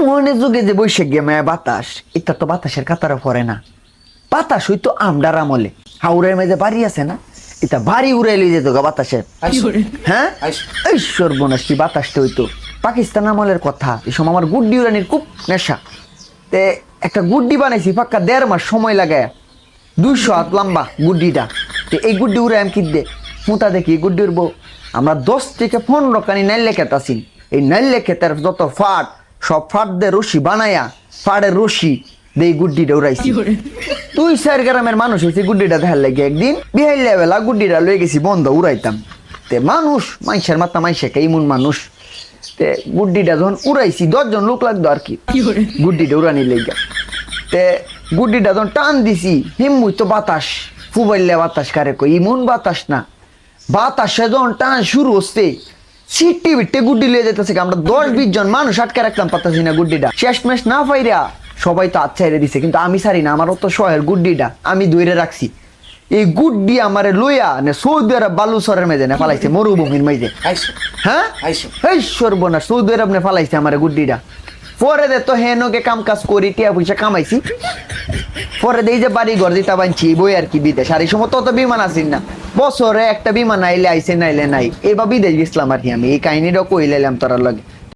মনে যুগে যে বৈশাখ গে মায়া বাতাস, এটা তো বাতাসের কাতারে পড়ে না। বাতাস হইতো আমডার আমলে হাওড়ের মেঝে বাড়ি আছে না, এটা বাড়ি উড়াই লিয়ে যেত গা বাতাসের। হ্যাঁ এই সর্বনাশ কি বাতাসটা হইতো পাকিস্তান আমলের কথা। এই সময় আমার গুড্ডি উড়ানির খুব নেশা। তে একটা গুড্ডি বানাইছি পাক্কা 1.5 মাস সময় লাগায়, 200 হাত লম্বা গুড্ডিটা। তো এই গুড্ডি উড়ে আমি কি দে ফুঁতা দেখি গুড্ডি উড়বো। আমরা 10 থেকে 15 কানি নাইলে খেতাছি। এই নাইলে খেতার যত ফাট সব ফাট দিয়ে রশি বানায়া ফাড়ের রশি দিয়ে গুড্ডিটা উড়াইছি। 2-4 গ্রামের মানুষ হয়েছে গুড্ডিটা দেখার লাগে। একদিন বিহাইলে বেলা গুড্ডিটা লয়ে গেছি বন্ধ উড়াইতাম। তে মানুষ মাইসের মাথা মাইসে ইমন মানুষ। তে গুড্ডিটা যখন উড়াইছি 10 জন লোক লাগতো আর কি গুড্ডিটা উড়ানি লেগে। তে গুড্ডিটা যখন টান দিছি হিমুই তো বাতাস ফুবাইলে বাতাস কারে কই ইমন বাতাস না। বাতাসে যখন টান শুরু হচ্ছে সিটি বিটে গুড্ডি লিয়ে যেতেছে। আমরা 10-20 জন মানুষ আটকে রাখলাম পাতাছি না গুড্ডিটা। শেষ মেশ না পাইরা সবাই তো ছেড়ে দিছে, কিন্তু আমি ছাড়ি না। আমার তো শহের গুড্ডিটা আমি ধরে রাখছি। এই গুড্ডি আমারে লইয়া নে সৌদি আরব বালুচরের মেঝে না ফালাইছে, মরুভূমির মেঝে। হ্যাঁ এই সর্বনাশ সৌদি আরব নে ফালাইছে আমারে গুড্ডিটা। পরে দে তো হেনকে কাম কাজ করি টিয়া পয়সা কামাইছি। পরে দেই যে বাড়ি ঘর দিতা বানছি বই আর কি বিদেশ। আর এই সময় তত বিমান আসিন না, বছরে একটা বিমান আইলে আইসে নাইলে নাই। এবার বিদেশ গেছিলাম আর কি। আমি এই কাহিনীটাও কইলাম তোর লগে।